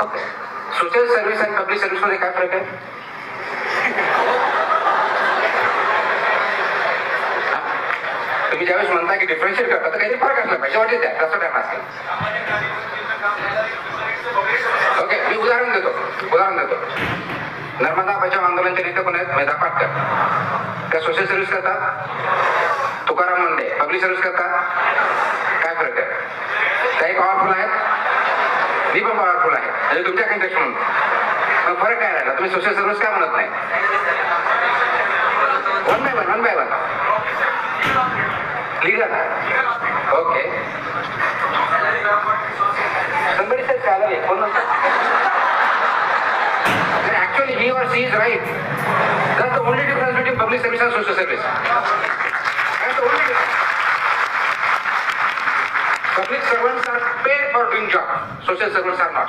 Social service आणि public service मध्ये काय फरक आहे? तुम्ही ज्यावेळेस म्हणता की डिफरन्शिएट करता तर काहीतरी फरक असला पाहिजे. वाटेल द्या कसं टाइम असेल. ओके, मी उदाहरण देतो. नर्मदा बचाव आंदोलनच्या नेते कोण आहेत? मेधा पाटकर. त्या सोशल सर्व्हिस करतात. तुकाराम मुंडे पब्लिक सर्व्हिस करतात. काय फरक आहे? काही पॉवरफुल आहेत, मी पण पॉवरफुल आहे, म्हणजे तुमच्या कंटेक्स्ट म्हणून. मग फरक काय राहिला? तुम्ही सोशल सर्व्हिस का म्हणत नाही? One by one leader. Okay, somebody said salary. Actually he or she is right. That's the only difference between public service and social service. That's the only difference. Public servants are paid for doing job. Social servants are not.